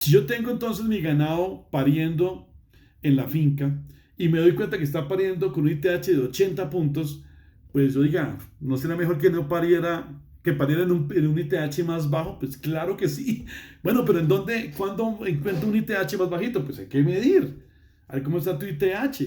Si yo tengo entonces mi ganado pariendo en la finca y me doy cuenta que está pariendo con un ITH de 80 puntos, pues oiga, ¿no será mejor que no pariera, que pariera en un ITH más bajo? Pues claro que sí. Bueno, pero cuándo encuentro un ITH más bajito? Pues hay que medir, a ver cómo está tu ITH.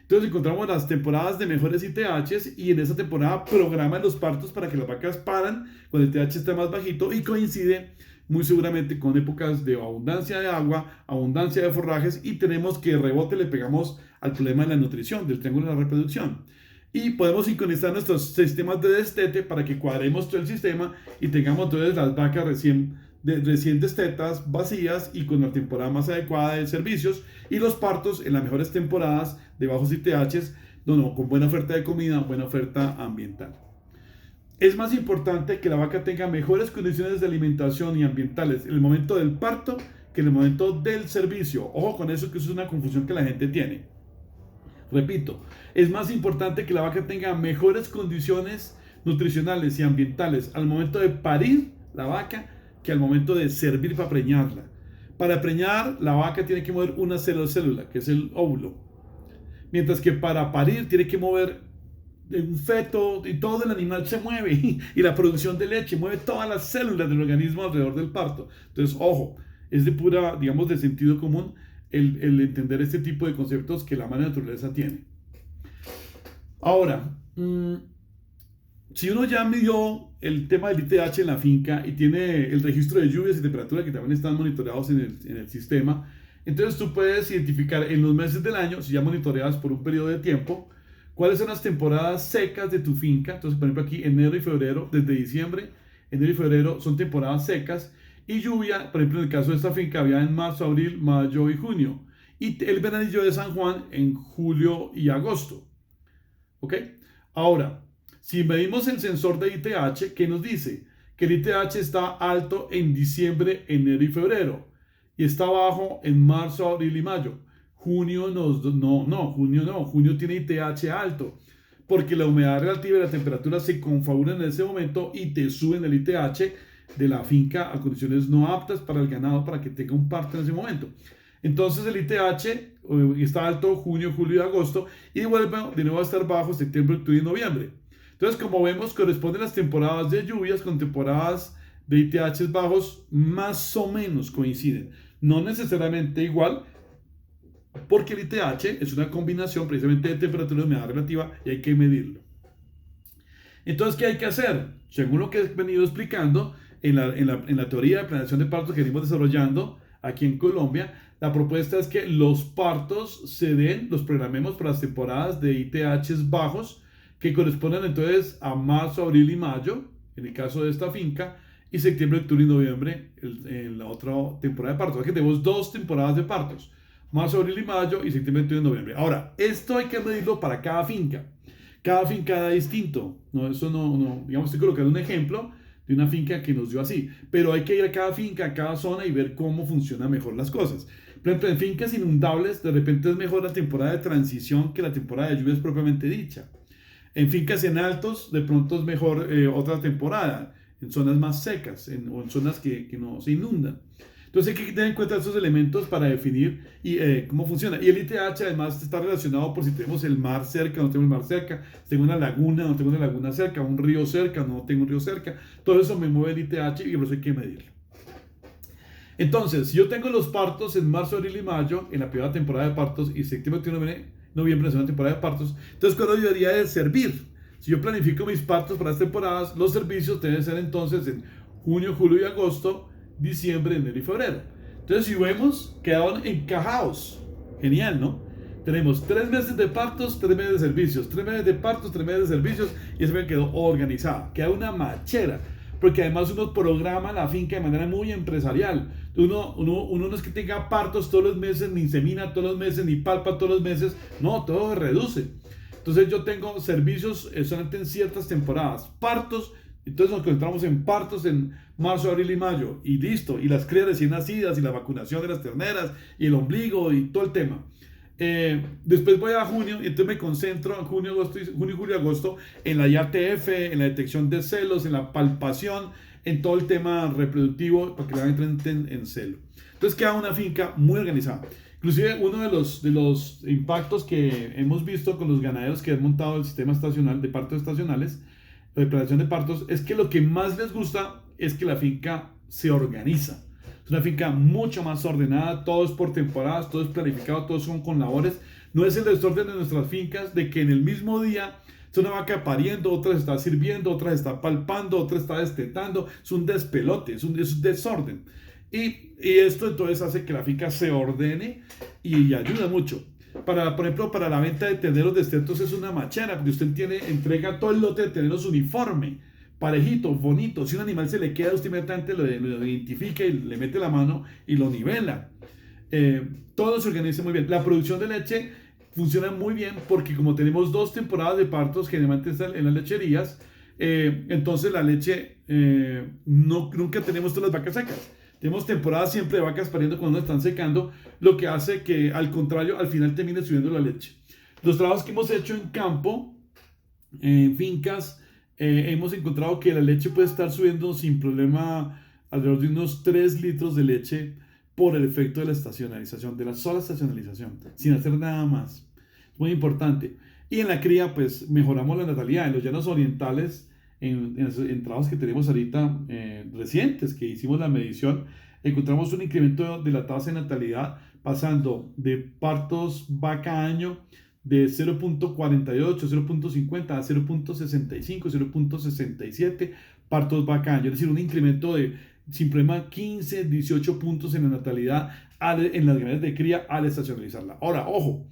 Entonces encontramos las temporadas de mejores ITHs y en esa temporada programan los partos para que las vacas paran cuando el ITH está más bajito y coincide muy seguramente con épocas de abundancia de agua, abundancia de forrajes y tenemos que rebote le pegamos al problema de la nutrición, del triángulo de la reproducción. Y podemos sincronizar nuestros sistemas de destete para que cuadremos todo el sistema y tengamos entonces las vacas recién destetas, vacías y con la temporada más adecuada de servicios y los partos en las mejores temporadas de bajos ITHs, con buena oferta de comida, buena oferta ambiental. Es más importante que la vaca tenga mejores condiciones de alimentación y ambientales en el momento del parto que en el momento del servicio. Ojo con eso, que eso es una confusión que la gente tiene. Repito, es más importante que la vaca tenga mejores condiciones nutricionales y ambientales al momento de parir la vaca que al momento de servir para preñarla. Para preñar, la vaca tiene que mover una sola célula, que es el óvulo. Mientras que para parir tiene que mover un feto y todo el animal se mueve y la producción de leche mueve todas las células del organismo alrededor del parto. Entonces, ojo, es de pura, digamos, de sentido común el entender este tipo de conceptos que la madre naturaleza tiene. Ahora, si uno ya midió el tema del ITH en la finca y tiene el registro de lluvias y temperatura que también están monitoreados en el sistema, entonces tú puedes identificar en los meses del año, si ya monitoreadas por un periodo de tiempo, cuáles son las temporadas secas de tu finca. Entonces, por ejemplo, aquí enero y febrero, desde diciembre, enero y febrero son temporadas secas. Y lluvia, por ejemplo, en el caso de esta finca, había en marzo, abril, mayo y junio. Y el veranillo de San Juan en julio y agosto. ¿Ok? Ahora, si medimos el sensor de ITH, ¿qué nos dice? Que el ITH está alto en diciembre, enero y febrero. Y está bajo en marzo, abril y mayo. Junio tiene ITH alto, porque la humedad relativa y la temperatura se confabulan en ese momento y te suben el ITH de la finca a condiciones no aptas para el ganado para que tenga un parto en ese momento. Entonces el ITH está alto junio, julio y agosto y vuelve de nuevo a estar bajo septiembre, octubre y noviembre. Entonces, como vemos, corresponden las temporadas de lluvias con temporadas de ITH bajos más o menos coinciden. No necesariamente igual, porque el ITH es una combinación precisamente de temperatura y humedad relativa y hay que medirlo. Entonces, ¿qué hay que hacer? Según lo que he venido explicando en la teoría de planeación de partos que venimos desarrollando aquí en Colombia, la propuesta es que los partos los programemos para las temporadas de ITHs bajos que corresponden entonces a marzo, abril y mayo, en el caso de esta finca, y septiembre, octubre y noviembre en la otra temporada de partos. Aquí tenemos dos temporadas de partos, marzo, abril y mayo y septiembre, octubre y noviembre. Ahora, esto hay que medirlo para cada finca. Cada finca da distinto. No, eso no, digamos, estoy colocando un ejemplo de una finca que nos dio así. Pero hay que ir a cada finca, a cada zona y ver cómo funcionan mejor las cosas. Por ejemplo, en fincas inundables, de repente es mejor la temporada de transición que la temporada de lluvias propiamente dicha. En fincas en altos, de pronto es mejor otra temporada, en zonas más secas o en zonas que no se inundan. Entonces hay que tener en cuenta esos elementos para definir cómo funciona. Y el ITH además está relacionado por si tenemos el mar cerca o no tenemos el mar cerca, si tengo una laguna o no tengo una laguna cerca, un río cerca o no tengo un río cerca. Todo eso me mueve el ITH y por eso hay que medirlo. Entonces, si yo tengo los partos en marzo, abril y mayo, en la primera temporada de partos, y septiembre, octubre, noviembre, en la segunda temporada de partos, entonces, ¿cuándo yo debería de servir? Si yo planifico mis partos para las temporadas, los servicios deben ser entonces en junio, julio y agosto, diciembre, enero y febrero. Entonces, si vemos, quedaron encajados. Genial, ¿no? Tenemos 3 meses de partos, 3 meses de servicios, 3 meses de partos, 3 meses de servicios, y eso me quedó organizada. Queda una machera, porque además uno programa la finca de manera muy empresarial. Uno no es que tenga partos todos los meses, ni insemina todos los meses, ni palpa todos los meses. No, todo se reduce. Entonces yo tengo servicios solamente en ciertas temporadas. Partos, entonces nos concentramos en partos en marzo, abril y mayo. Y listo. Y las crías recién nacidas, y la vacunación de las terneras, y el ombligo, y todo el tema. Después voy a junio y entonces me concentro en junio, julio y agosto en la IATF, en la detección de celos, en la palpación, en todo el tema reproductivo para que la entren en celo. Entonces queda una finca muy organizada. Inclusive uno de los impactos que hemos visto con los ganaderos que han montado el sistema estacional de partos estacionales, de planeación de partos, es que lo que más les gusta es que la finca se organiza. Es una finca mucho más ordenada, todo es por temporadas, todo es planificado, todos son con labores. No es el desorden de nuestras fincas de que en el mismo día es una vaca pariendo, otra se está sirviendo, otra se está palpando, otra está destetando. Es un despelote, es un desorden. Y esto entonces hace que la finca se ordene y ayuda mucho. Por ejemplo, para la venta de terneros destetos es una machera, porque usted entrega todo el lote de terneros uniforme, parejito, bonito. Si un animal se le queda, usted inmediatamente lo identifica y le mete la mano y lo nivela. Todo se organiza muy bien. La producción de leche funciona muy bien porque como tenemos 2 temporadas de partos generalmente en las lecherías, entonces la leche, nunca tenemos todas las vacas secas. Tenemos temporadas siempre de vacas pariendo cuando están secando, lo que hace que al contrario al final termine subiendo la leche. Los trabajos que hemos hecho en campo, en fincas, hemos encontrado que la leche puede estar subiendo sin problema alrededor de unos 3 litros de leche por el efecto de la estacionalización, de la sola estacionalización, sin hacer nada más. Muy importante. Y en la cría, pues mejoramos la natalidad. En los llanos orientales, en trabajos que tenemos ahorita recientes, que hicimos la medición, encontramos un incremento de la tasa de natalidad pasando de partos vaca año de 0.48, 0.50 a 0.65, 0.67 partos vaca año. Es decir, un incremento de sin problema 15, 18 puntos en la natalidad en las ganaderías de cría al estacionalizarla. Ahora, ojo,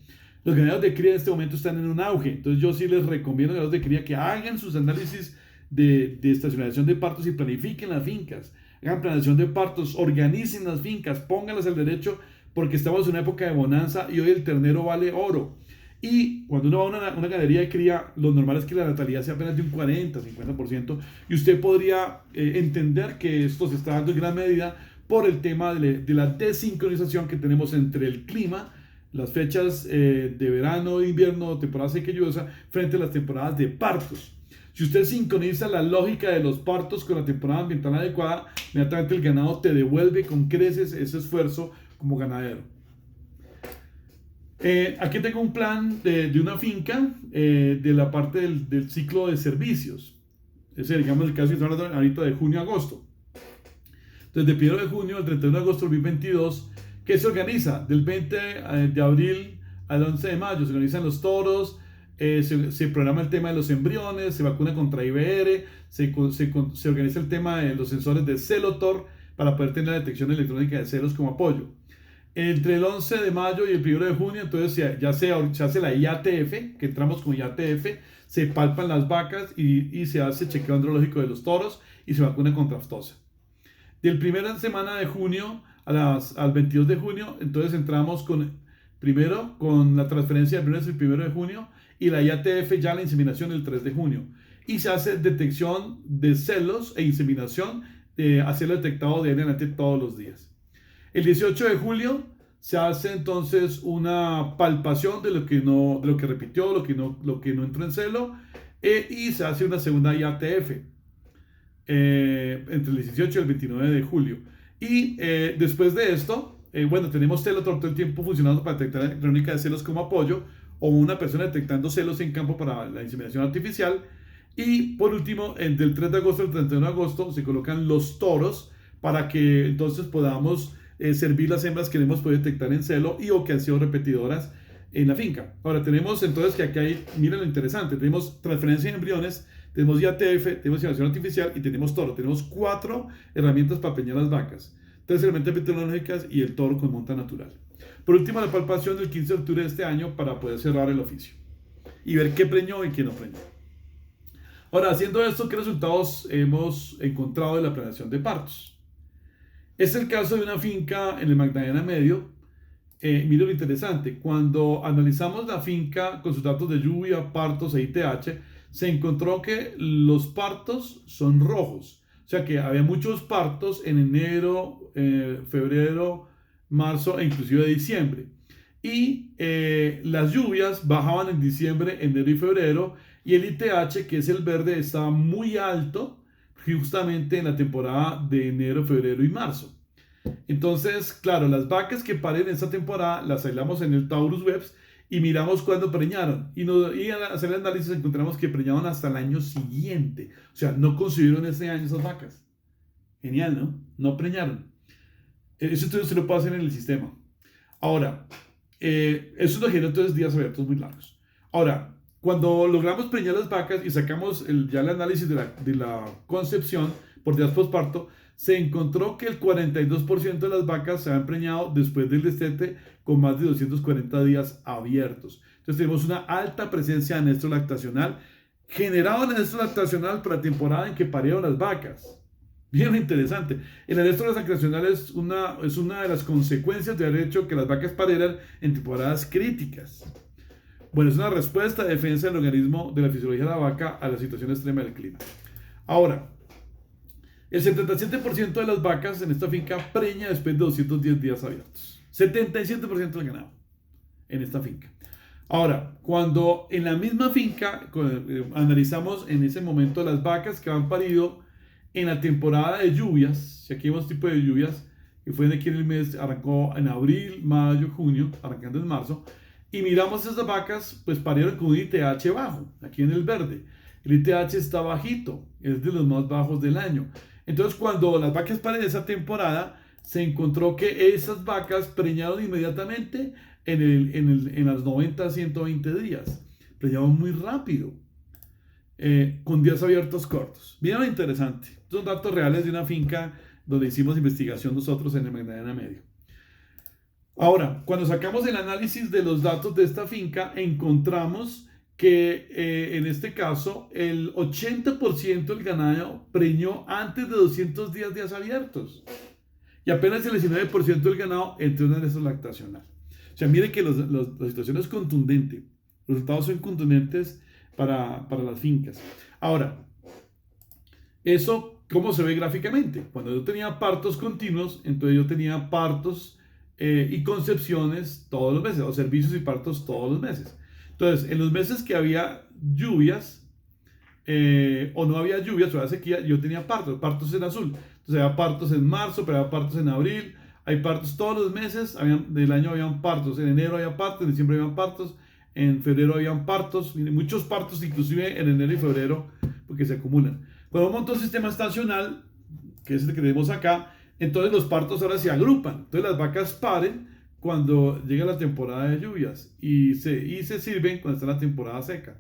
los ganaderos de cría en este momento están en un auge, entonces yo sí les recomiendo a los ganaderos de cría que hagan sus análisis de estacionalización de partos y planifiquen las fincas, hagan planeación de partos, organicen las fincas, pónganlas al derecho, porque estamos en una época de bonanza y hoy el ternero vale oro. Y cuando uno va a una ganadería de cría, lo normal es que la natalidad sea apenas de un 40, 50%, y usted podría entender que esto se está dando en gran medida por el tema de la desincronización que tenemos entre el clima, las fechas de verano, invierno, temporada seca y lluviosa, frente a las temporadas de partos. Si usted sincroniza la lógica de los partos con la temporada ambiental adecuada, inmediatamente el ganado te devuelve con creces ese esfuerzo como ganadero. Aquí tengo un plan de una finca, de la parte del ciclo de servicios. Ese, digamos, el caso que estamos hablando ahorita de junio a agosto. Entonces, de 1 de junio al 31 de agosto de 2022, ¿qué se organiza? Del 20 de abril al 11 de mayo se organizan los toros, se programa el tema de los embriones, se vacuna contra IBR, se organiza el tema de los sensores de Celotor para poder tener la detección electrónica de celos como apoyo. Entre el 11 de mayo y el 1 de junio, entonces ya se hace la IATF, que entramos con IATF, se palpan las vacas y se hace chequeo andrológico de los toros y se vacuna contra aftosa. Del primera semana de junio al 22 de junio, entonces entramos primero con la transferencia de embriones el 1 de junio y la IATF ya la inseminación el 3 de junio. Y se hace detección de celos e inseminación, hacerlo detectado de adelante todos los días. El 18 de julio se hace entonces una palpación de lo que repitió, lo que no entró en celo, y se hace una segunda IATF entre el 18 y el 29 de julio. Y después de esto, bueno, tenemos Celotor todo el tiempo funcionando para detectar la electrónica de celos como apoyo, o una persona detectando celos en campo para la inseminación artificial. Y por último, del 3 de agosto al 31 de agosto se colocan los toros para que entonces podamos servir las hembras que hemos podido detectar en celo y o que han sido repetidoras en la finca. Ahora tenemos entonces que aquí hay, miren lo interesante, tenemos transferencia de embriones, tenemos IATF, tenemos inseminación artificial y tenemos toro. Tenemos 4 herramientas para peñar las vacas, 3 herramientas meteorológicas y el toro con monta natural. Por último, la palpación del 15 de octubre de este año para poder cerrar el oficio y ver qué preñó y qué no preñó. Ahora, haciendo esto, ¿qué resultados hemos encontrado de la planeación de partos? Es el caso de una finca en el Magdalena Medio. Mira lo interesante, cuando analizamos la finca con sus datos de lluvia, partos e ITH, se encontró que los partos son rojos. O sea que había muchos partos en enero, febrero, marzo e inclusive diciembre. Y las lluvias bajaban en diciembre, enero y febrero. Y el ITH, que es el verde, estaba muy alto justamente en la temporada de enero, febrero y marzo. Entonces, claro, las vacas que paren esta temporada las aislamos en el Taurus Webs y miramos cuándo preñaron. Y al hacer el análisis encontramos que preñaron hasta el año siguiente. O sea, no concibieron ese año esas vacas. Genial, ¿no? No preñaron. Eso estudio se lo puede hacer en el sistema. Ahora, eso nos genera entonces días abiertos muy largos. Ahora, cuando logramos preñar las vacas y sacamos ya el análisis de la concepción por días postparto, se encontró que el 42% de las vacas se han preñado después del destete con más de 240 días abiertos. Entonces tenemos una alta presencia de anestro lactacional generado en anestro lactacional para la temporada en que parieron las vacas. Bien interesante. El anestro lactacional es una de las consecuencias de haber hecho que las vacas parieran en temporadas críticas. Bueno, es una respuesta de defensa del organismo de la fisiología de la vaca a la situación extrema del clima. Ahora, el 77% de las vacas en esta finca preña después de 210 días abiertos. 77% del ganado en esta finca. Ahora, cuando en la misma finca analizamos en ese momento las vacas que han parido en la temporada de lluvias, si aquí vemos tipo de lluvias, que fue aquí en el mes, arrancó en abril, mayo, junio, arrancando en marzo, y miramos esas vacas, pues parieron con un ITH bajo, aquí en el verde. El ITH está bajito, es de los más bajos del año. Entonces, cuando las vacas paren esa temporada, se encontró que esas vacas preñaron inmediatamente en las 90 a 120 días. Preñaron muy rápido, con días abiertos cortos. Bien interesante. Son datos reales de una finca donde hicimos investigación nosotros en el Magdalena Medio. Ahora, cuando sacamos el análisis de los datos de esta finca, encontramos que en este caso el 80% del ganado preñó antes de 200 días abiertos y apenas el 19% del ganado entró en anestro lactacional. O sea, miren que la situación es contundente, los resultados son contundentes para las fincas. Ahora, eso, ¿cómo se ve gráficamente? Cuando yo tenía partos continuos, entonces yo tenía partos y concepciones todos los meses, o servicios y partos todos los meses. Entonces, en los meses que había lluvias, o no había lluvias, o había sequía, yo tenía partos en azul. Entonces, había partos en marzo, pero había partos en abril, hay partos todos los meses del año, habían partos, en enero había partos, en diciembre habían partos, en febrero habían partos, muchos partos inclusive en enero y febrero, porque se acumulan. Cuando monto un sistema estacional, que es el que tenemos acá, entonces los partos ahora se agrupan. Entonces las vacas paren cuando llega la temporada de lluvias y se sirven cuando está la temporada seca.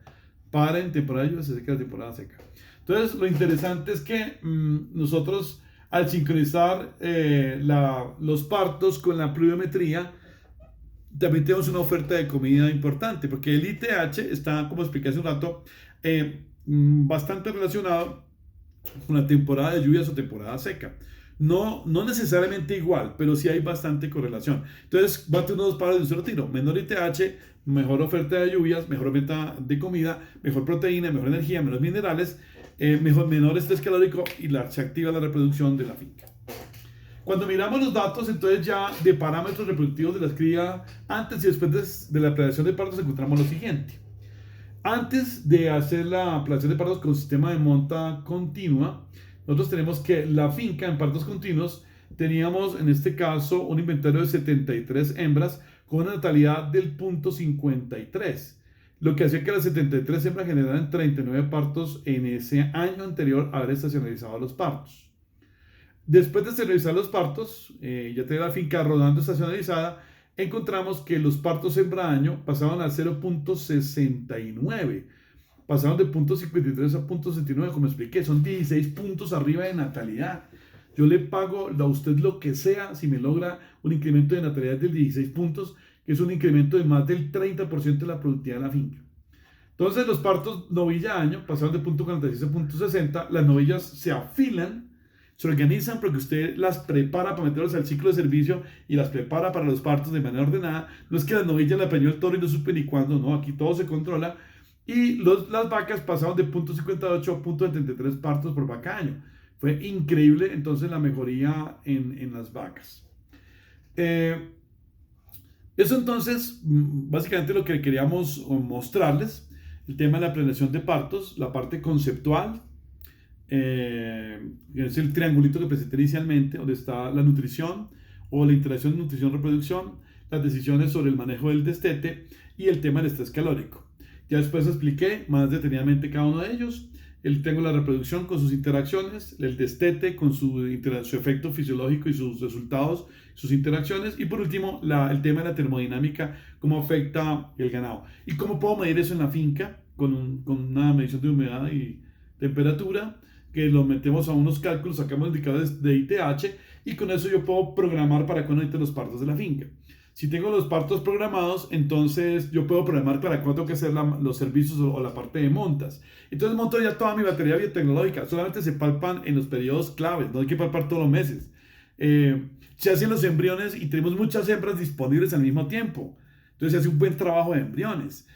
Paren temporada de lluvias, se seca la temporada seca. Entonces lo interesante es que nosotros al sincronizar los partos con la pluviometría, también tenemos una oferta de comida importante, porque el ITH está, como expliqué hace un rato, bastante relacionado con la temporada de lluvias o temporada seca. No necesariamente igual, pero sí hay bastante correlación. Entonces, bate unos dos palos de un solo tiro. Menor ITH, mejor oferta de lluvias, mejor oferta de comida, mejor proteína, mejor energía, menos minerales, menor estrés calórico y se activa la reproducción de la finca. Cuando miramos los datos, entonces ya de parámetros reproductivos de las crías, antes y después de la planeación de partos, encontramos lo siguiente. Antes de hacer la planeación de partos con sistema de monta continua, nosotros tenemos que la finca en partos continuos teníamos en este caso un inventario de 73 hembras con una natalidad del 0.53, lo que hacía que las 73 hembras generaran 39 partos en ese año anterior a haber estacionalizado los partos. Después de esterilizar los partos, ya tener la finca rodando estacionalizada, encontramos que los partos hembra año pasaban a 0.69. Pasaron de 0.53 a 0.69, como expliqué, son 16 puntos arriba de natalidad. Yo le pago a usted lo que sea si me logra un incremento de natalidad de 16 puntos, que es un incremento de más del 30% de la productividad de la finca. Entonces los partos novilla-año pasaron de 0.46 a 0.60, las novillas se afilan, se organizan porque usted las prepara para meterlos al ciclo de servicio y las prepara para los partos de manera ordenada. No es que las novillas la preñó el toro y no supe ni cuándo, no, aquí todo se controla. Y las vacas pasaron de 0.58 a 0.73 partos por vaca año. Fue increíble entonces la mejoría en las vacas. Eso entonces, básicamente lo que queríamos mostrarles, el tema de la planeación de partos, la parte conceptual, que es el triangulito que presenté inicialmente, donde está la nutrición o la interacción de nutrición-reproducción, las decisiones sobre el manejo del destete y el tema del estrés calórico. Ya después expliqué más detenidamente cada uno de ellos. El triángulo de la reproducción con sus interacciones, el destete con su efecto fisiológico y sus resultados, sus interacciones, y por último el tema de la termodinámica, cómo afecta el ganado. ¿Y cómo puedo medir eso en la finca? Con una medición de humedad y temperatura, que lo metemos a unos cálculos, sacamos indicadores de ITH, y con eso yo puedo programar para cuándo necesito los partos de la finca. Si tengo los partos programados, entonces yo puedo programar para cuándo tengo que hacer los servicios o la parte de montas. Entonces monto ya toda mi batería biotecnológica. Solamente se palpan en los periodos claves, no hay que palpar todos los meses. Se hacen los embriones y tenemos muchas hembras disponibles al mismo tiempo. Entonces se hace un buen trabajo de embriones.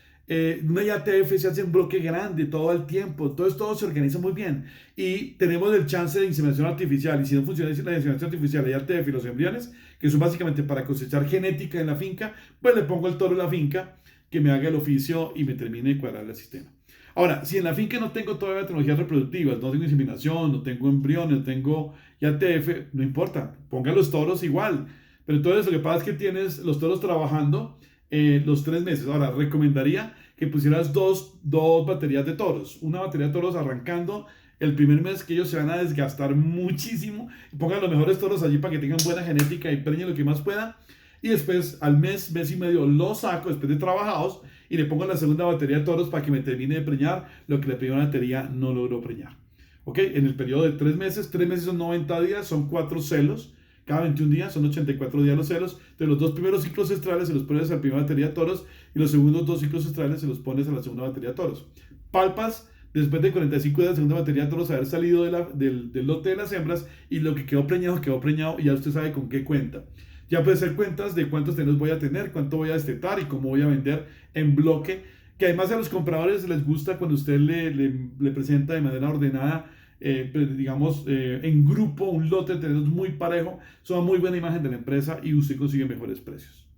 Una IATF se hace un bloque grande todo el tiempo, entonces todo se organiza muy bien y tenemos el chance de inseminación artificial, y si no funciona la inseminación artificial, la IATF y los embriones, que son básicamente para cosechar genética en la finca, pues le pongo el toro en la finca que me haga el oficio y me termine de cuadrar el sistema. Ahora, si en la finca no tengo todavía tecnologías reproductivas, no tengo inseminación, no tengo embriones, no tengo IATF, no importa, ponga los toros igual, pero entonces lo que pasa es que tienes los toros trabajando los 3 meses. Ahora, recomendaría que pusieras dos baterías de toros. Una batería de toros arrancando el primer mes, que ellos se van a desgastar muchísimo. Y pongan los mejores toros allí para que tengan buena genética y preñen lo que más pueda. Y después, al mes y medio, los saco después de trabajados y le pongo la segunda batería de toros para que me termine de preñar lo que la primera batería no logró preñar. ¿Ok? En el periodo de 3 meses, 3 meses son 90 días, son 4 celos. Cada 21 días son 84 días los celos. De los 2 primeros ciclos estrales se los pones a la primera batería de toros y los segundos 2 ciclos estrales se los pones a la segunda batería de toros. Palpas después de 45 días de segunda batería de toros haber salido del lote de las hembras, y lo que quedó preñado y ya usted sabe con qué cuenta. Ya puede ser cuentas de cuántos tenos voy a tener, cuánto voy a destetar y cómo voy a vender en bloque, que además a los compradores les gusta cuando usted le presenta de manera ordenada, digamos, en grupo, un lote de terrenos muy parejo. Es una muy buena imagen de la empresa y usted consigue mejores precios.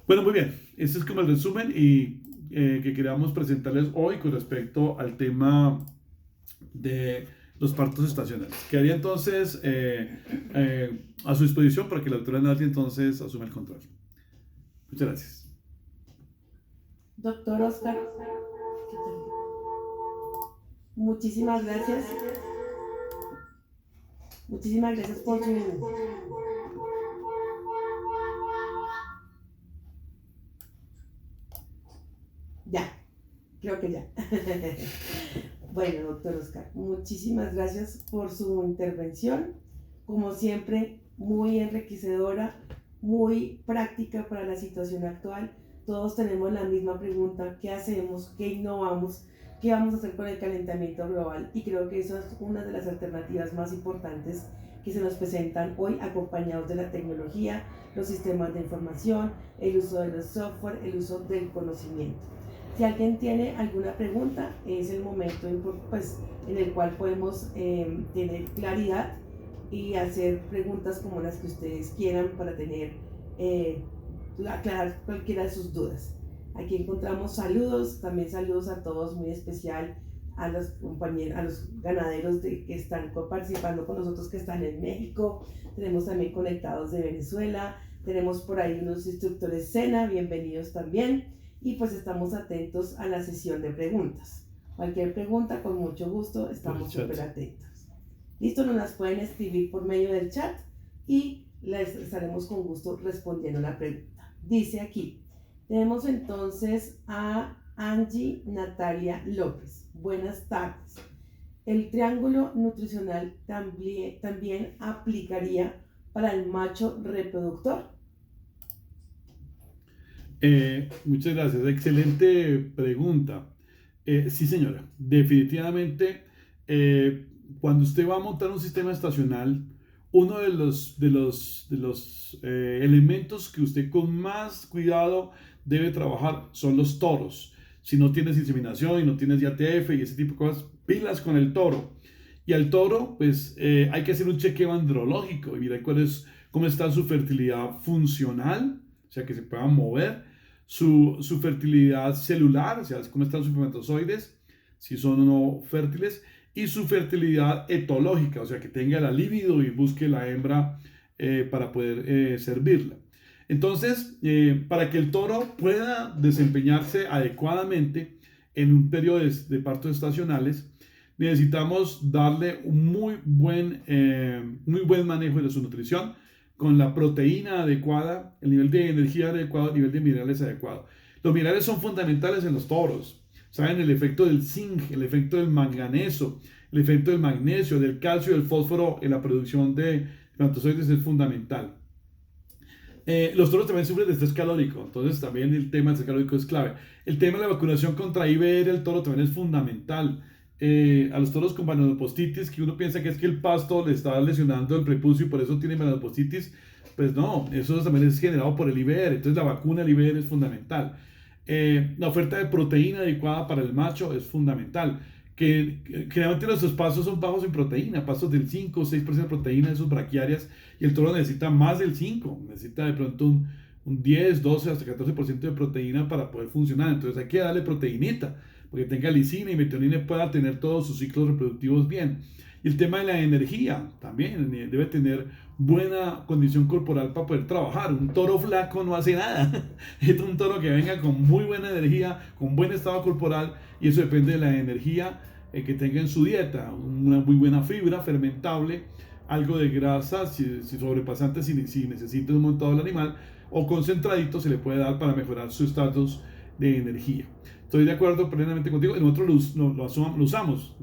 Bueno, muy bien, este es como el resumen que queríamos presentarles hoy con respecto al tema de los partos estacionales. Quedaría entonces a su disposición para que la doctora Nadia entonces asuma el control. Muchas gracias. Doctor Oscar, muchísimas gracias. Muchísimas gracias por su... Ya, creo que ya. Bueno, doctor Oscar, muchísimas gracias por su intervención. Como siempre, muy enriquecedora, muy práctica para la situación actual. Todos tenemos la misma pregunta: ¿qué hacemos? ¿Qué innovamos? ¿Qué vamos a hacer con el calentamiento global? Y creo que eso es una de las alternativas más importantes que se nos presentan hoy, acompañados de la tecnología, los sistemas de información, el uso de los software, el uso del conocimiento. Si alguien tiene alguna pregunta, es el momento en el cual podemos tener claridad y hacer preguntas como las que ustedes quieran para aclarar cualquiera de sus dudas. Aquí encontramos saludos, también saludos a todos, muy especial a los compañeros, a los ganaderos que están participando con nosotros, que están en México. Tenemos también conectados de Venezuela, tenemos por ahí unos instructores SENA, bienvenidos también. Y pues estamos atentos a la sesión de preguntas. Cualquier pregunta, con mucho gusto, estamos súper atentos. Listo, nos las pueden escribir por medio del chat y les estaremos con gusto respondiendo la pregunta. Dice aquí, tenemos entonces a Angie Natalia López. Buenas tardes. ¿El triángulo nutricional también aplicaría para el macho reproductor? Muchas gracias, excelente pregunta. Sí, señora, definitivamente, cuando usted va a montar un sistema estacional, uno de los elementos que usted con más cuidado debe trabajar son los toros. Si no tienes inseminación y no tienes IATF y ese tipo de cosas, pilas con el toro. Y al toro, pues hay que hacer un chequeo andrológico y mirar cómo está su fertilidad funcional, o sea, que se pueda mover, su fertilidad celular, o sea, cómo están sus espermatozoides, si son o no fértiles, y su fertilidad etológica, o sea, que tenga la libido y busque la hembra para poder servirla. Entonces, para que el toro pueda desempeñarse adecuadamente en un periodo de partos estacionales, necesitamos darle un muy buen manejo de su nutrición, con la proteína adecuada, el nivel de energía adecuado, el nivel de minerales adecuado. Los minerales son fundamentales en los toros. Saben el efecto del zinc, el efecto del manganeso, el efecto del magnesio, del calcio y del fósforo en la producción de espermatozoides es fundamental. Los toros también sufren de estrés calórico, entonces también el tema del estrés calórico es clave. El tema de la vacunación contra IBR del toro también es fundamental. A los toros con melanopostitis, que uno piensa que es que el pasto le está lesionando el prepucio y por eso tiene melanopostitis, pues no, eso también es generado por el IBR, entonces la vacuna del IBR es fundamental. La oferta de proteína adecuada para el macho es fundamental. Que generalmente nuestros pastos son bajos en proteína, pastos del 5 o 6% de proteína de sus braquiarias, y el toro necesita más del 5, necesita de pronto un 10, 12, hasta 14% de proteína para poder funcionar. Entonces hay que darle proteinita, porque tenga lisina y metionina y pueda tener todos sus ciclos reproductivos bien. Y el tema de la energía también debe tener buena condición corporal para poder trabajar. Un toro flaco no hace nada. Es un toro que venga con muy buena energía, con buen estado corporal, y eso depende de la energía que tenga en su dieta. Una muy buena fibra fermentable, algo de grasa, si sobrepasante, si necesita un montado del animal, o concentradito se le puede dar para mejorar su estatus de energía. Estoy de acuerdo plenamente contigo. Nosotros lo usamos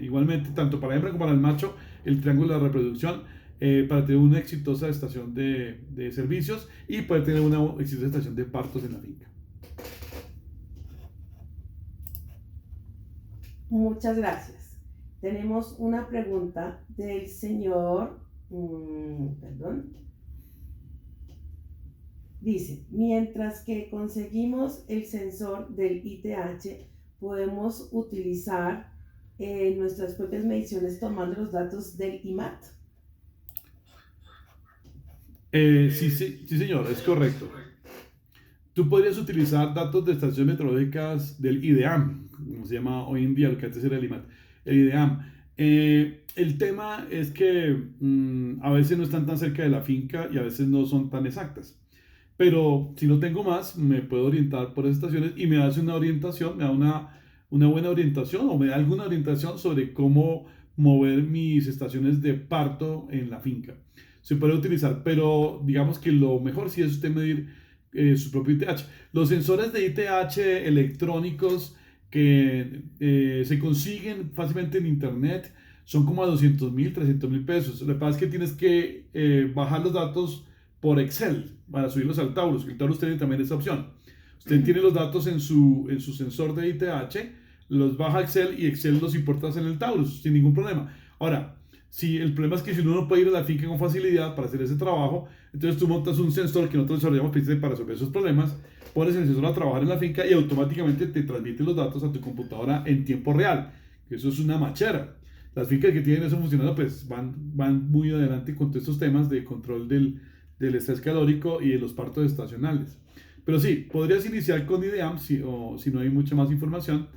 igualmente, tanto para la hembra como para el macho, el triángulo de reproducción, para tener una exitosa estación de servicios y poder tener una exitosa estación de partos en la finca. Muchas gracias. Tenemos una pregunta del señor, Dice, mientras que conseguimos el sensor del ITH, podemos utilizar nuestras propias mediciones tomando los datos del IMAT. Sí, señor, es correcto. Tú podrías utilizar datos de estaciones meteorológicas del IDEAM, como se llama hoy en día, lo que antes era el IMAT, el IDEAM. El tema es que a veces no están tan cerca de la finca y a veces no son tan exactas. Pero si no tengo más, me puedo orientar por esas estaciones y me hace una orientación, me da una buena orientación o me da alguna orientación sobre cómo mover mis estaciones de parto en la finca. Se puede utilizar, pero digamos que lo mejor sí es usted medir su propio ITH. Los sensores de ITH electrónicos que se consiguen fácilmente en internet son como a 200,000, 300,000 pesos. Lo que pasa es que tienes que bajar los datos por Excel para subirlos al Taurus. El Taurus tiene también esa opción. Usted tiene los datos en su sensor de ITH, los baja a Excel y Excel los importa en el Taurus sin ningún problema. Ahora, si el problema es que si uno no puede ir a la finca con facilidad para hacer ese trabajo, entonces tú montas un sensor que nosotros desarrollamos precisamente para resolver esos problemas, pones el sensor a trabajar en la finca y automáticamente te transmite los datos a tu computadora en tiempo real. Eso es una machera. Las fincas que tienen eso funcionando pues van muy adelante con todos estos temas de control del estrés calórico y de los partos estacionales. Pero sí, podrías iniciar con IDEAM si no hay mucha más información,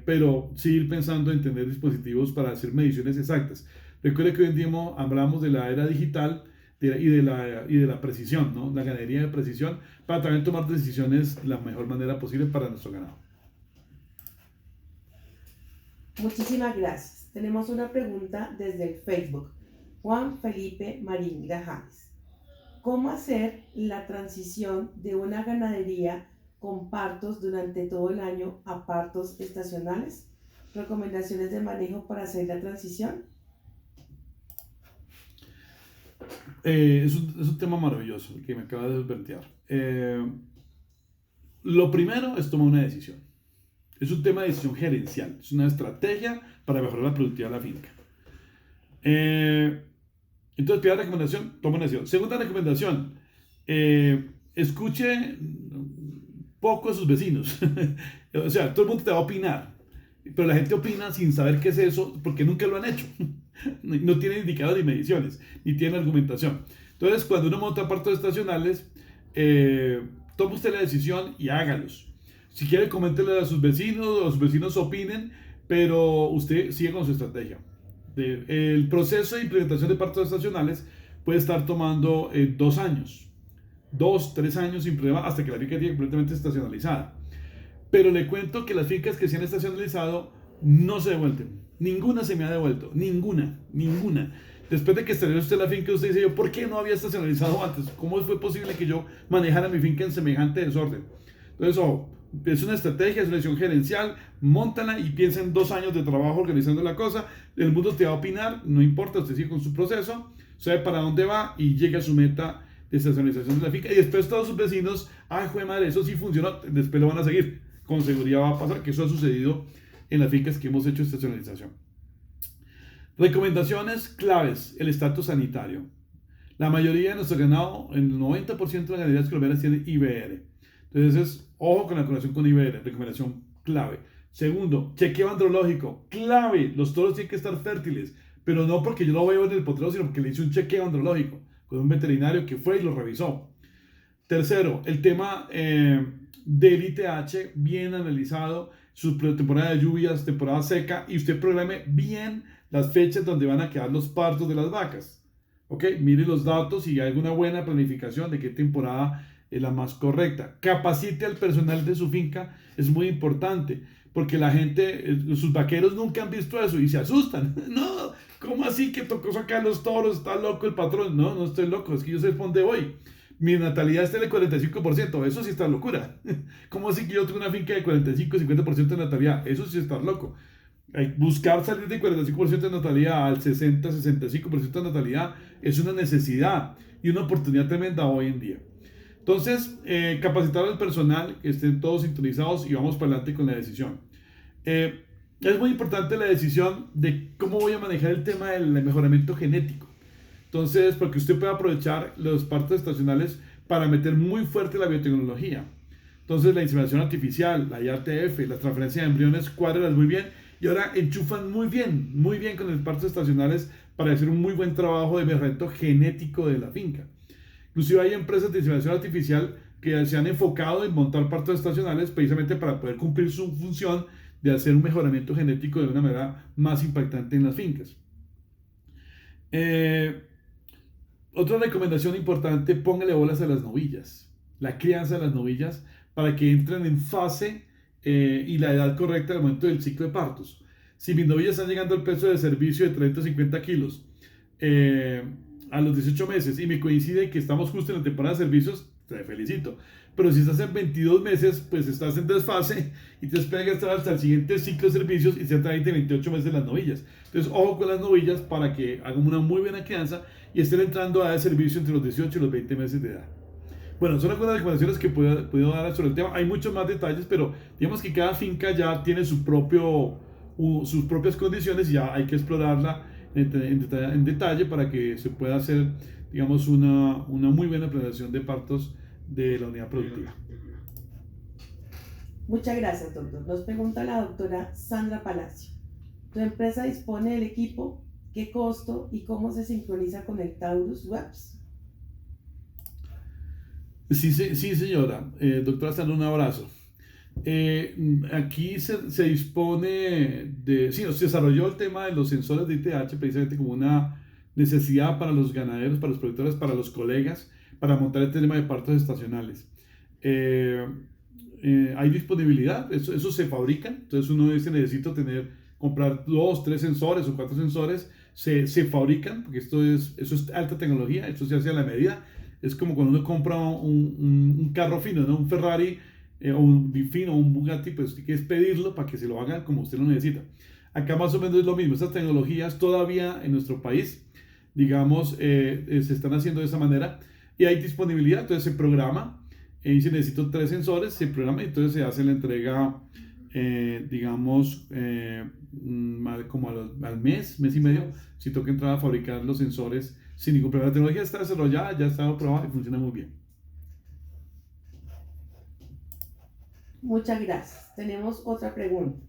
pero sí ir pensando en tener dispositivos para hacer mediciones exactas. Recuerde que hoy en día hablamos de la era digital y de la precisión, ¿no? La ganadería de precisión, para también tomar decisiones de la mejor manera posible para nuestro ganado. Muchísimas gracias. Tenemos una pregunta desde el Facebook. Juan Felipe Marín Grajales. ¿Cómo hacer la transición de una ganadería con partos durante todo el año a partos estacionales? ¿Recomendaciones de manejo para hacer la transición? Es un tema maravilloso que me acaba de plantear. Lo primero es tomar una decisión. Es un tema de decisión gerencial. Es una estrategia para mejorar la productividad de la finca. Entonces, primera recomendación, toma una decisión. Segunda recomendación, escuche poco a sus vecinos. O sea, todo el mundo te va a opinar, pero la gente opina sin saber qué es eso, porque nunca lo han hecho. No tienen indicadores ni mediciones, ni tienen argumentación. Entonces, cuando uno monta partos estacionales, tome usted la decisión y hágalos. Si quiere, coméntele a sus vecinos, o sus vecinos opinen, pero usted sigue con su estrategia. El proceso de implementación de partos estacionales puede estar tomando 2 años, 2, 3 años sin problema hasta que la finca esté completamente estacionalizada. Pero le cuento que las fincas que se han estacionalizado no se devuelven. Ninguna se me ha devuelto. Ninguna. Ninguna. Después de que estacionó usted la finca, usted dice, yo, ¿por qué no había estacionalizado antes? ¿Cómo fue posible que yo manejara mi finca en semejante desorden? Entonces, ojo, es una estrategia, es una decisión gerencial, móntala y piensa en 2 años de trabajo organizando la cosa. El mundo te va a opinar, no importa, usted sigue con su proceso, sabe para dónde va y llega a su meta de estacionalización de la finca. Y después todos sus vecinos, ay, joder madre, eso sí funcionó, después lo van a seguir. Con seguridad va a pasar, que eso ha sucedido en las fincas que hemos hecho estacionalización. Recomendaciones claves, el estatus sanitario. La mayoría de nuestro ganado, el 90% de las ganaderías colombianas tienen IBR. Entonces, ojo con la conexión con IBR, recomendación clave. Segundo, chequeo andrológico, clave. Los toros tienen que estar fértiles, pero no porque yo lo veo en el potrero, sino porque le hice un chequeo andrológico con un veterinario que fue y lo revisó. Tercero, el tema del ITH bien analizado, su temporada de lluvias, temporada seca, y usted programe bien las fechas donde van a quedar los partos de las vacas. ¿Ok? Mire los datos y hay alguna buena planificación de qué temporada es la más correcta. Capacite al personal de su finca, es muy importante, porque la gente, sus vaqueros nunca han visto eso y se asustan. No, ¿cómo así que tocó sacar los toros? ¿Está loco el patrón? No, no estoy loco, es que yo sé dónde voy. Mi natalidad está del 45%, eso sí está locura. ¿Cómo así que yo tengo una finca de 45-50% de natalidad? Eso sí está loco. Buscar salir del 45% de natalidad al 60-65% de natalidad es una necesidad y una oportunidad tremenda hoy en día. Entonces, capacitar al personal, que estén todos sintonizados y vamos para adelante con la decisión. Es muy importante la decisión de cómo voy a manejar el tema del mejoramiento genético. Entonces, porque usted puede aprovechar los partos estacionales para meter muy fuerte la biotecnología. Entonces, la inseminación artificial, la IATF, la transferencia de embriones, cuádrenlas muy bien y ahora enchufan muy bien con los partos estacionales para hacer un muy buen trabajo de mejoramiento genético de la finca. Inclusive hay empresas de inseminación artificial que se han enfocado en montar partos estacionales precisamente para poder cumplir su función de hacer un mejoramiento genético de una manera más impactante en las fincas. Otra recomendación importante, póngale bolas a las novillas, la crianza de las novillas para que entren en fase y la edad correcta al momento del ciclo de partos. Si mis novillas están llegando al peso de servicio de 350 kilos a los 18 meses y me coincide que estamos justo en la temporada de servicios, te felicito. Pero si estás en 22 meses, pues estás en desfase y te esperas estar hasta el siguiente ciclo de servicios y se traen 28 meses las novillas. Entonces, ojo con las novillas para que hagan una muy buena crianza y estén entrando a edad de servicio entre los 18 y los 20 meses de edad. Bueno, son algunas recomendaciones que puedo dar sobre el tema. Hay muchos más detalles, pero digamos que cada finca ya tiene sus propias condiciones y ya hay que explorarla en detalle para que se pueda hacer, digamos, una muy buena planeación de partos de la unidad productiva. Muchas gracias, doctor. Nos pregunta la doctora Sandra Palacio. ¿Tu empresa dispone del equipo? ¿Qué costo y cómo se sincroniza con el Taurus Webs? Sí, señora. Doctora Sandra, un abrazo. Aquí se dispone de... Sí, se desarrolló el tema de los sensores de ITH precisamente como una necesidad para los ganaderos, para los productores, para los colegas, para montar este tema de partos estacionales. Hay disponibilidad, eso se fabrica, entonces uno dice necesito comprar 2, 3 sensores o 4 sensores, se fabrican, porque eso es alta tecnología, esto se hace a la medida. Es como cuando uno compra un carro fino, ¿no? Un Ferrari o un Bifino o un Bugatti, pues hay que pedirlo para que se lo hagan como usted lo necesita. Acá más o menos es lo mismo, estas tecnologías todavía en nuestro país, digamos, se están haciendo de esa manera y hay disponibilidad, entonces se programa y si necesito 3 sensores, se programa y entonces se hace la entrega, digamos, como al mes y medio, si toca entrar a fabricar los sensores sin ningún problema. La tecnología está desarrollada, ya está aprobada y funciona muy bien. Muchas gracias. Tenemos otra pregunta.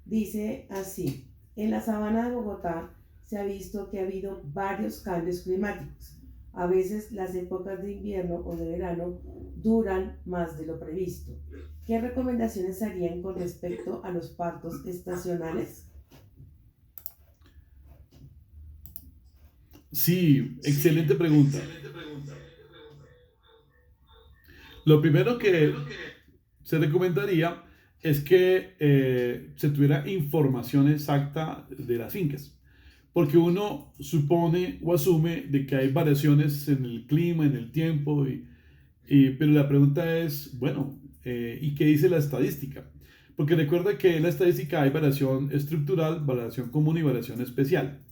Dice así: en la sabana de Bogotá se ha visto que ha habido varios cambios climáticos. A veces las épocas de invierno o de verano duran más de lo previsto. ¿Qué recomendaciones harían con respecto a los partos estacionales? Sí, excelente pregunta. Lo primero que se recomendaría es que se tuviera información exacta de las fincas, porque uno supone o asume de que hay variaciones en el clima, en el tiempo, pero la pregunta es, bueno, ¿y qué dice la estadística? Porque recuerda que en la estadística hay variación estructural, variación común y variación especial.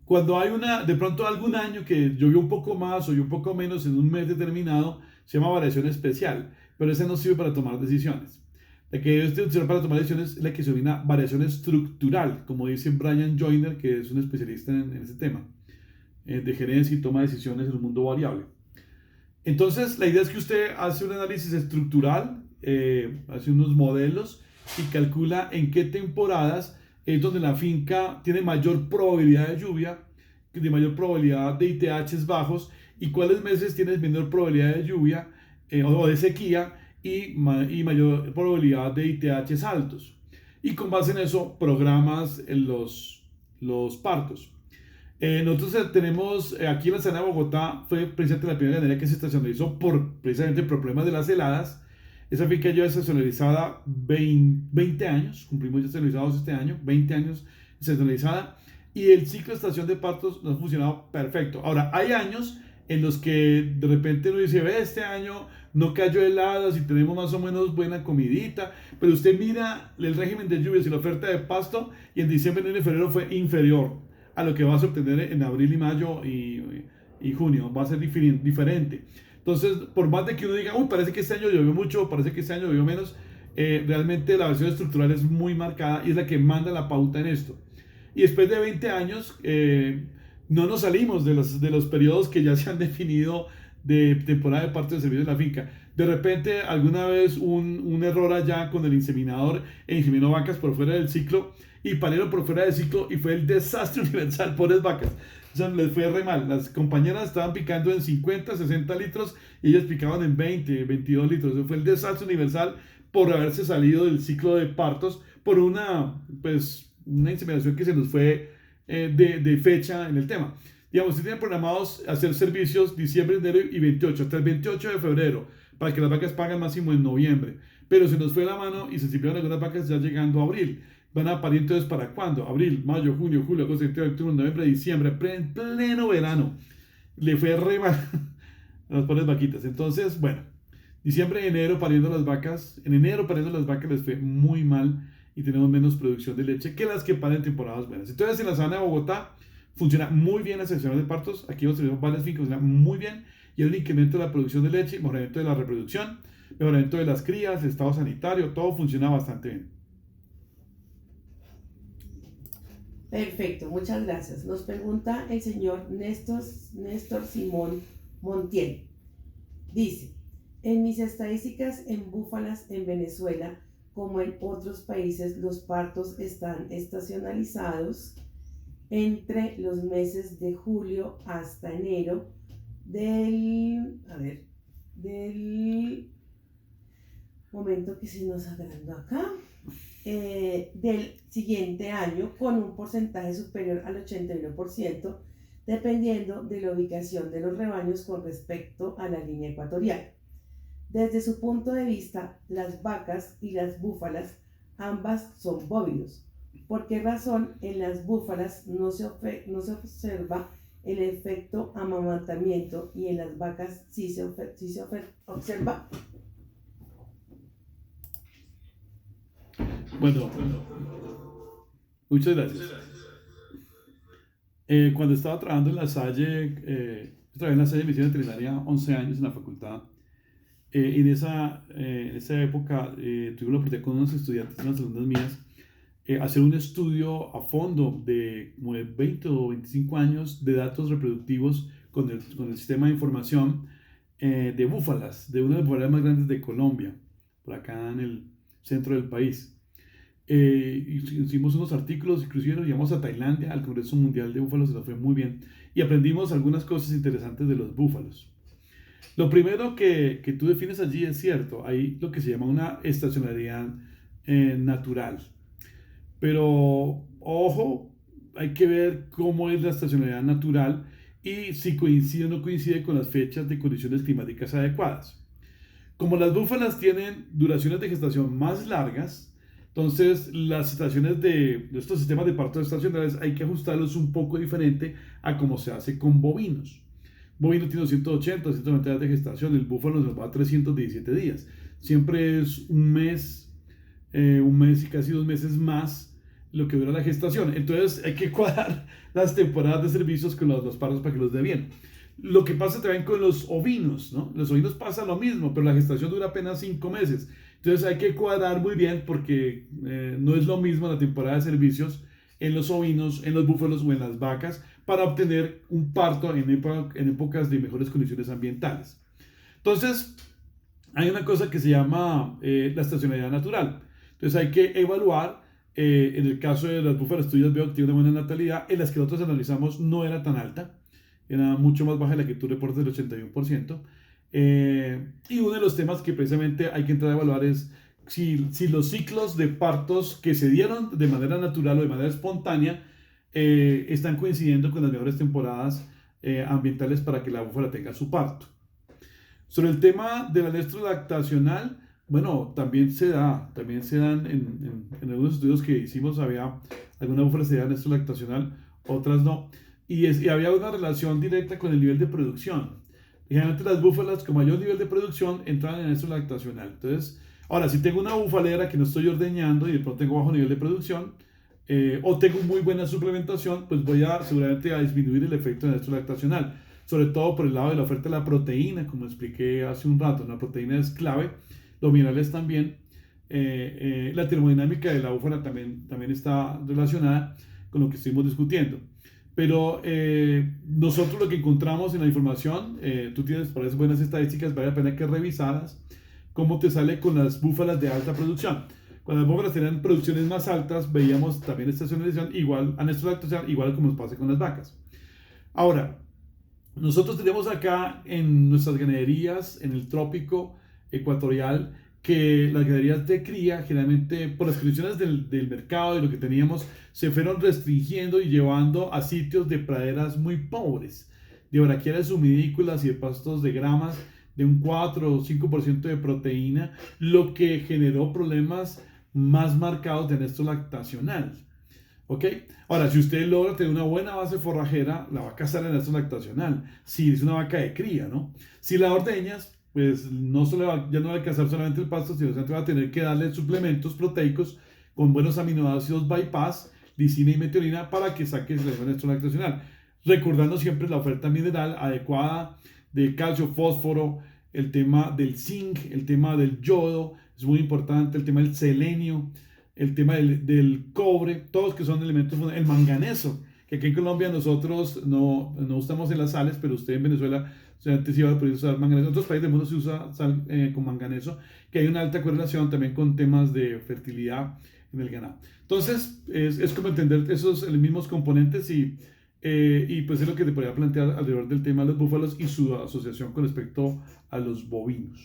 Cuando hay de pronto algún año que llovió un poco más o llovió un poco menos en un mes determinado, se llama variación especial, pero esa no sirve para tomar decisiones. La que debe utilizar para tomar decisiones es la que se denomina variación estructural, como dice Brian Joyner, que es un especialista en ese tema, de gerencia y toma de decisiones en un mundo variable. Entonces, la idea es que usted hace un análisis estructural, hace unos modelos y calcula en qué temporadas es donde la finca tiene mayor probabilidad de lluvia, de mayor probabilidad de ITHs bajos y cuáles meses tienes menor probabilidad de lluvia o de sequía y mayor probabilidad de ITHs altos. Y con base en eso programas los partos. Nosotros tenemos aquí en la zona de Bogotá, fue precisamente la primera ganadería que se estacionalizó precisamente por problemas de las heladas. Esa finca lleva estacionalizada 20 años, cumplimos ya estacionalizados este año, 20 años estacionalizada, y el ciclo de estación de partos nos ha funcionado perfecto. Ahora, hay años en los que de repente uno dice, ve, este año no cayó heladas y tenemos más o menos buena comidita, pero usted mira el régimen de lluvias y la oferta de pasto, y en diciembre, enero y febrero fue inferior a lo que vas a obtener en abril y mayo y junio. Va a ser diferente. Entonces, por más de que uno diga, uy, parece que este año llovió mucho, parece que este año llovió menos, realmente la versión estructural es muy marcada y es la que manda la pauta en esto. Y después de 20 años, no nos salimos de los periodos que ya se han definido de temporada de parto de servicio de la finca. De repente, alguna vez un error allá con el inseminador e inseminó vacas por fuera del ciclo y parieron por fuera del ciclo y fue el desastre universal, pobres vacas. O sea, les fue re mal. Las compañeras estaban picando en 50, 60 litros y ellas picaban en 20, 22 litros. Eso fue el desastre universal por haberse salido del ciclo de partos por una inseminación que se nos fue de fecha en el tema. Digamos, si tienen programados hacer servicios diciembre, enero y 28, hasta el 28 de febrero, para que las vacas paguen máximo en noviembre. Pero se nos fue la mano y se sirvieron algunas vacas ya llegando a abril. Van a parir entonces ¿para cuándo? Abril, mayo, junio, julio, agosto, septiembre, octubre, noviembre, diciembre, en pleno verano. Le fue re mal a las pobres vaquitas. Entonces, bueno, diciembre y enero pariendo las vacas. En enero pariendo las vacas les fue muy mal y tenemos menos producción de leche que las que paren en temporadas buenas. Entonces, en la zona de Bogotá funciona muy bien la sección de partos. Aquí tenemos varias fincas, funciona muy bien. Y hay un incremento de la producción de leche, mejoramiento de la reproducción, mejoramiento de las crías, estado sanitario, todo funciona bastante bien. Perfecto, muchas gracias. Nos pregunta el señor Néstor Simón Montiel. Dice, en mis estadísticas en búfalas en Venezuela, como en otros países, los partos están estacionalizados entre los meses de julio hasta enero del momento que se nos agrandó acá, del siguiente año con un porcentaje superior al 81%, dependiendo de la ubicación de los rebaños con respecto a la línea ecuatorial. Desde su punto de vista, las vacas y las búfalas ambas son bóvidos. ¿Por qué razón en las búfalas no se observa el efecto amamantamiento y en las vacas sí se observa? Bueno, muchas gracias. Cuando estaba trabajando en la Salle, trabajé en la Salle de Medicina Veterinaria 11 años en la facultad. En esa época tuve la oportunidad con unos estudiantes, unas alumnas mías, hacer un estudio a fondo de como de 20 o 25 años de datos reproductivos con el sistema de información de búfalas, de una de las búfalas más grandes de Colombia, por acá en el centro del país. Hicimos unos artículos, inclusive nos llevamos a Tailandia, al Congreso Mundial de Búfalos, se nos fue muy bien, y aprendimos algunas cosas interesantes de los búfalos. Lo primero que tú defines allí es cierto, hay lo que se llama una estacionalidad natural. Pero, ojo, hay que ver cómo es la estacionalidad natural y si coincide o no coincide con las fechas de condiciones climáticas adecuadas. Como las búfalas tienen duraciones de gestación más largas, entonces las estaciones de estos sistemas de parto estacionales hay que ajustarlos un poco diferente a como se hace con bovinos. Bovino tiene 180, 190 días de gestación, el búfalo nos va a 317 días. Siempre es un mes y casi 2 meses más lo que dura la gestación. Entonces hay que cuadrar las temporadas de servicios con los partos para que los dé bien. Lo que pasa también con los ovinos, ¿no? Los ovinos pasa lo mismo, pero la gestación dura apenas 5 meses. Entonces hay que cuadrar muy bien porque no es lo mismo la temporada de servicios en los ovinos, en los búfalos o en las vacas para obtener un parto en épocas de mejores condiciones ambientales. Entonces, hay una cosa que se llama la estacionalidad natural. Entonces hay que evaluar, en el caso de las búfalas tuyas veo que tiene una buena natalidad, en las que nosotros analizamos no era tan alta, era mucho más baja de la que tú reportas del 81%. Y uno de los temas que precisamente hay que entrar a evaluar es si los ciclos de partos que se dieron de manera natural o de manera espontánea están coincidiendo con las mejores temporadas ambientales para que la búfala tenga su parto. Sobre el tema de la anestro lactacional, bueno, también se dan en algunos estudios que hicimos, había algunas búfalas que se dan anestro lactacional, otras no, y había una relación directa con el nivel de producción. Generalmente las búfalas con mayor nivel de producción entran en anestro lactacional. Entonces, ahora, si tengo una bufalera que no estoy ordeñando y de pronto tengo bajo nivel de producción, o tengo muy buena suplementación, pues voy seguramente a disminuir el efecto del anestro lactacional, sobre todo por el lado de la oferta de la proteína, como expliqué hace un rato. La proteína es clave, los minerales también, la termodinámica de la búfala también está relacionada con lo que estuvimos discutiendo. Pero nosotros lo que encontramos en la información, tú tienes por eso buenas estadísticas, vale la pena que revisaras cómo te sale con las búfalas de alta producción. Cuando las búfalas tenían producciones más altas, veíamos también estacionalización igual a nuestra lactación, igual como nos pasa con las vacas. Ahora, nosotros tenemos acá en nuestras ganaderías, en el trópico ecuatorial, que las ganaderías de cría, generalmente por las condiciones del mercado y lo que teníamos, se fueron restringiendo y llevando a sitios de praderas muy pobres, de braquiales humidícolas y de pastos de gramas de un 4 o 5% de proteína, lo que generó problemas más marcados de anestro lactacional. ¿Ok? Ahora, si usted logra tener una buena base forrajera, la vaca sale en anestro lactacional. Si es una vaca de cría, ¿no? Si la ordeñas, pues ya no va a alcanzar solamente el pasto, sino que va a tener que darle suplementos proteicos con buenos aminoácidos bypass, lisina y metionina para que saque el anestro lactacional. Recordando siempre la oferta mineral adecuada de calcio, fósforo, el tema del zinc, el tema del yodo, es muy importante, el tema del selenio, el tema del cobre, todos que son elementos, el manganeso, que aquí en Colombia nosotros no usamos en las sales, pero usted en Venezuela antes iba a poder usar manganeso. En otros países del mundo se usa sal con manganeso, que hay una alta correlación también con temas de fertilidad en el ganado. Entonces, es como entender esos mismos componentes y pues es lo que te podría plantear alrededor del tema de los búfalos y su asociación con respecto a los bovinos.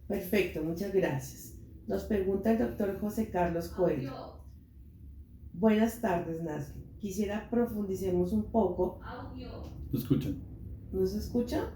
Perfecto, muchas gracias. Nos pregunta el doctor José Carlos Coelho. Buenas tardes, Nasli. Quisiera profundicemos un poco. ¿Lo escuchan? ¿Nos escucha?